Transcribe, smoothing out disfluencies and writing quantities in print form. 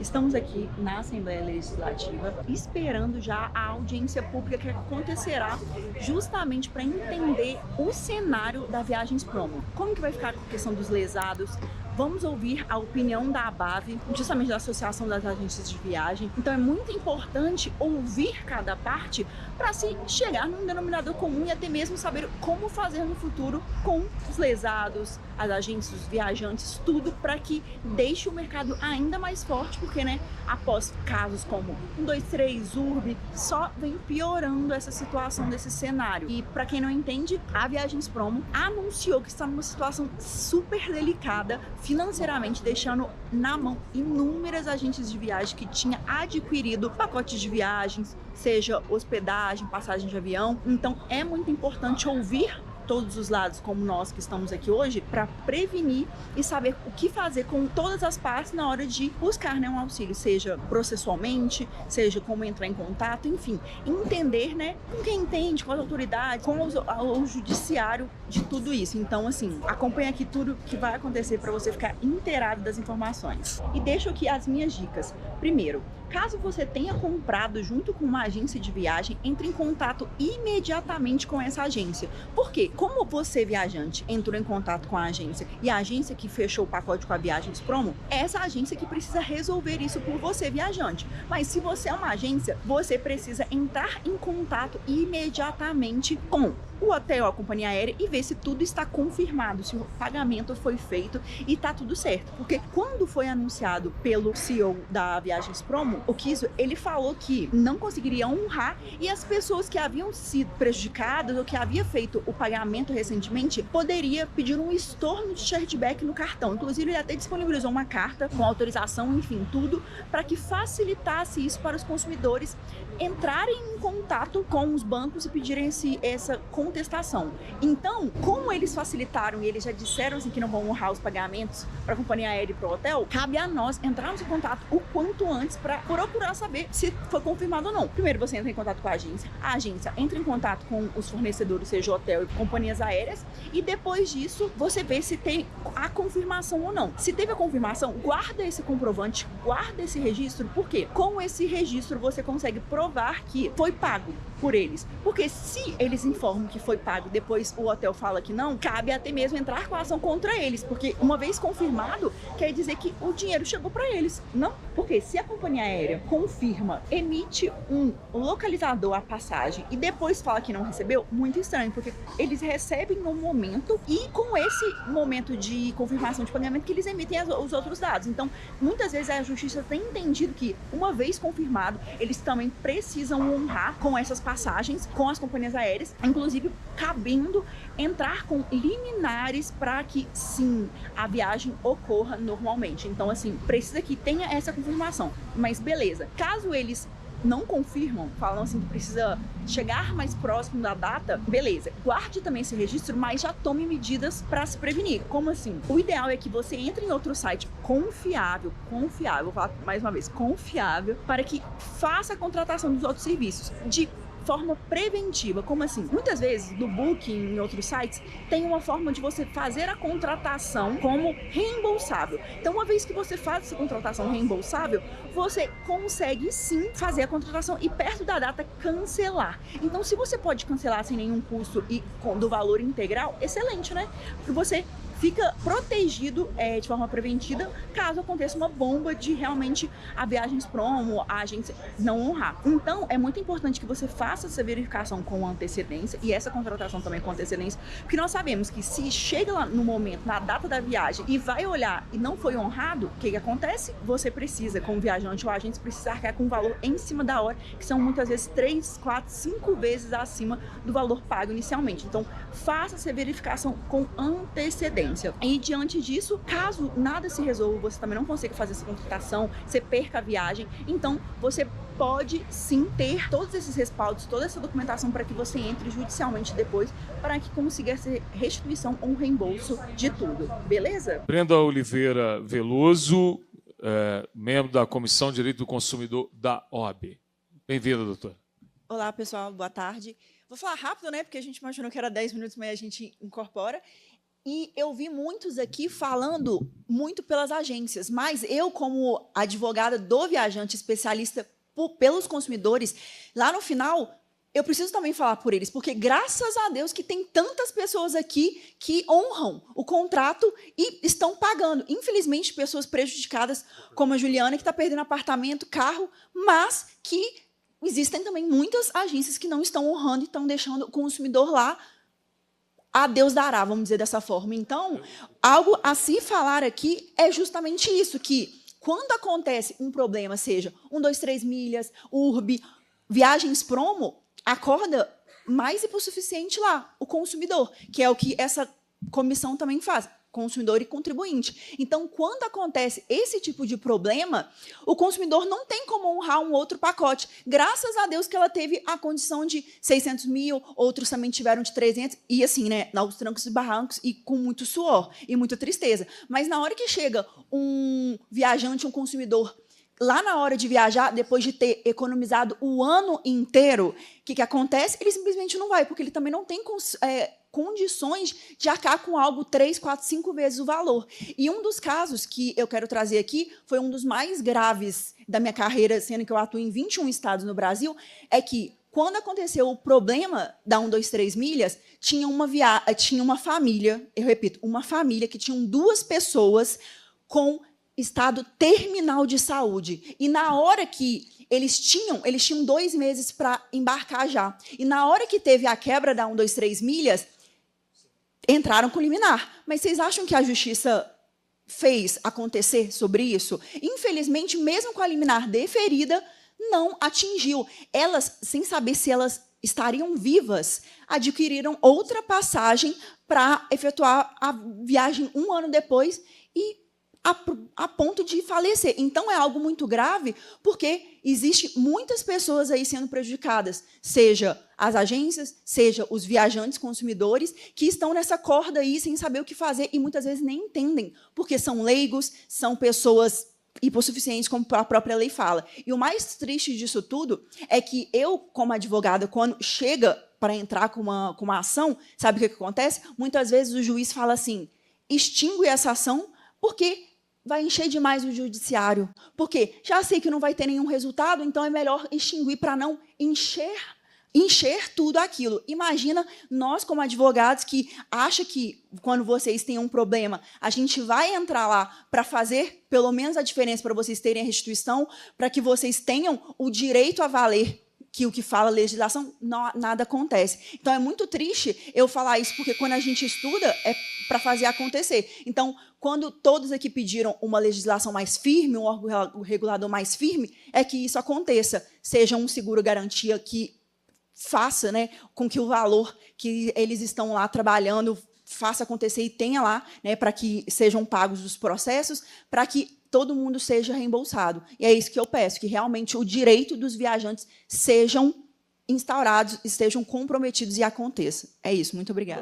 Estamos aqui na Assembleia Legislativa esperando já a audiência pública que acontecerá justamente para entender o cenário da Viagens Promo. Como que vai ficar com a questão dos lesados? Vamos ouvir a opinião da ABAV, justamente da Associação das Agências de Viagem. Então é muito importante ouvir cada parte para se chegar num denominador comum e até mesmo saber como fazer no futuro com os lesados, as agências, os viajantes, tudo para que deixe o mercado ainda mais forte, porque, né, após casos como 123, Urb, só vem piorando essa situação desse cenário. E para quem não entende, a Viagens Promo anunciou que está numa situação super delicada financeiramente, deixando na mão inúmeras agências de viagem que tinha adquirido pacotes de viagens, seja hospedagem, passagem de avião. Então é muito importante ouvir todos os lados, como nós que estamos aqui hoje, para prevenir e saber o que fazer com todas as partes na hora de buscar, né, um auxílio, seja processualmente, seja como entrar em contato, enfim, entender, né, com quem entende, com as autoridades, com o judiciário de tudo isso. Então, assim, acompanha aqui tudo que vai acontecer para você ficar inteirado das informações. E deixo aqui as minhas dicas. Primeiro, caso você tenha comprado junto com uma agência de viagem, entre em contato imediatamente com essa agência. Por quê? Como você, viajante, entrou em contato com a agência e a agência que fechou o pacote com a Viagens Promo, é essa agência que precisa resolver isso por você, viajante. Mas se você é uma agência, você precisa entrar em contato imediatamente com o hotel, a companhia aérea, e ver se tudo está confirmado, se o pagamento foi feito e tá tudo certo. Porque quando foi anunciado pelo CEO da Viagens Promo, o Kiso, ele falou que não conseguiria honrar e as pessoas que haviam sido prejudicadas ou que havia feito o pagamento recentemente poderia pedir um estorno de chargeback no cartão. Inclusive, ele até disponibilizou uma carta com autorização, enfim, tudo, para que facilitasse isso para os consumidores entrarem em contato com os bancos e pedirem essa contestação. Então, como eles facilitaram e eles já disseram assim, que não vão honrar os pagamentos para a companhia aérea e para o hotel, cabe a nós entrarmos em contato o quanto antes para procurar saber se foi confirmado ou não. Primeiro, você entra em contato com a agência entra em contato com os fornecedores, seja hotel e companhias aéreas, e depois disso, você vê se tem a confirmação ou não. Se teve a confirmação, guarda esse comprovante, guarda esse registro, porque com esse registro você consegue provar que foi pago por eles. Porque se eles informam que foi pago, depois o hotel fala que não, cabe até mesmo entrar com a ação contra eles, porque uma vez confirmado, quer dizer que o dinheiro chegou para eles. Não, porque se a companhia aérea confirma, emite um localizador à passagem e depois fala que não recebeu, muito estranho, porque eles recebem no momento e com esse momento de confirmação de pagamento que eles emitem os outros dados. Então, muitas vezes a justiça tem entendido que, uma vez confirmado, eles também precisam honrar com essas passagens, com as companhias aéreas, inclusive cabendo entrar com liminares para que, sim, a viagem ocorra normalmente. Então, assim, precisa que tenha essa confirmação. Mas beleza, caso eles não confirmam, falam assim que precisa chegar mais próximo da data, beleza, guarde também esse registro, mas já tome medidas para se prevenir. Como assim? O ideal é que você entre em outro site confiável, vou falar mais uma vez, confiável, para que faça a contratação dos outros serviços de forma preventiva. Como assim? Muitas vezes no Booking, em outros sites, tem uma forma de você fazer a contratação como reembolsável. Então, uma vez que você faz essa contratação reembolsável, você consegue sim fazer a contratação e perto da data cancelar. Então, se você pode cancelar sem nenhum custo e do valor integral, excelente, né? Porque você fica protegido de forma preventiva caso aconteça uma bomba de realmente a Viagens Promo, a agência não honrar. Então, é muito importante que você faça essa verificação com antecedência e essa contratação também com antecedência, porque nós sabemos que se chega lá no momento, na data da viagem, e vai olhar e não foi honrado, o que acontece? Você precisa, como viajante ou agente, precisa arcar com um valor em cima da hora, que são muitas vezes 3, 4, 5 vezes acima do valor pago inicialmente. Então, faça essa verificação com antecedência. E diante disso, caso nada se resolva, você também não consiga fazer essa contratação, você perca a viagem, então você pode sim ter todos esses respaldos, toda essa documentação para que você entre judicialmente depois, para que consiga essa restituição ou um reembolso de tudo, beleza? Brenda Oliveira Veloso, membro da Comissão de Direito do Consumidor da OAB. Bem-vinda, doutora. Olá, pessoal, boa tarde. Vou falar rápido, né, porque a gente imaginou que era 10 minutos, mas a gente incorpora. E eu vi muitos aqui falando muito pelas agências, mas eu, como advogada do viajante, especialista pelos consumidores, lá no final, eu preciso também falar por eles, porque graças a Deus que tem tantas pessoas aqui que honram o contrato e estão pagando. Infelizmente, pessoas prejudicadas, como a Juliana, que está perdendo apartamento, carro, mas que existem também muitas agências que não estão honrando e estão deixando o consumidor lá, a Deus dará, vamos dizer dessa forma. Então, algo a se falar aqui é justamente isso, que quando acontece um problema, seja 123 milhas, URB, viagens promo, acorda mais hipossuficiente lá, o consumidor, que é o que essa comissão também faz, consumidor e contribuinte. Então, quando acontece esse tipo de problema, o consumidor não tem como honrar um outro pacote. Graças a Deus que ela teve a condição de 600 mil, outros também tiveram de 300, e assim, né, aos trancos e barrancos, e com muito suor e muita tristeza. Mas na hora que chega um viajante, um consumidor, lá na hora de viajar, depois de ter economizado o ano inteiro, o que acontece? Ele simplesmente não vai, porque ele também não tem condições de arcar com algo 3, 4, 5 vezes o valor. E um dos casos que eu quero trazer aqui foi um dos mais graves da minha carreira, sendo que eu atuo em 21 estados no Brasil, é que, quando aconteceu o problema da 123 milhas, tinha uma família, eu repito, uma família que tinham 2 pessoas com estado terminal de saúde. E na hora que eles tinham 2 meses para embarcar já. E na hora que teve a quebra da 123 milhas, entraram com liminar. Mas vocês acham que a justiça fez acontecer sobre isso? Infelizmente, mesmo com a liminar deferida, não atingiu. Elas, sem saber se elas estariam vivas, adquiriram outra passagem para efetuar a viagem 1 ano depois e a ponto de falecer. Então, é algo muito grave, porque existe muitas pessoas aí sendo prejudicadas, seja as agências, seja os viajantes consumidores, que estão nessa corda aí sem saber o que fazer e muitas vezes nem entendem, porque são leigos, são pessoas hipossuficientes, como a própria lei fala. E o mais triste disso tudo é que eu, como advogada, quando chega para entrar com uma ação, sabe o que acontece? Muitas vezes o juiz fala assim, extingue essa ação, porque vai encher demais o judiciário. Porque já sei que não vai ter nenhum resultado, então é melhor extinguir para não encher tudo aquilo. Imagina nós, como advogados, que acham que, quando vocês têm um problema, a gente vai entrar lá para fazer, pelo menos, a diferença para vocês terem a restituição, para que vocês tenham o direito a valer, que o que fala a legislação, nada acontece. Então, é muito triste eu falar isso, porque quando a gente estuda, é para fazer acontecer. Então, quando todos aqui pediram uma legislação mais firme, um órgão regulador mais firme, é que isso aconteça. Seja um seguro-garantia que faça, né, com que o valor que eles estão lá trabalhando faça acontecer e tenha lá, né, para que sejam pagos os processos, para que todo mundo seja reembolsado. E é isso que eu peço, que realmente o direito dos viajantes sejam instaurados, estejam comprometidos e aconteça. É isso. Muito obrigada.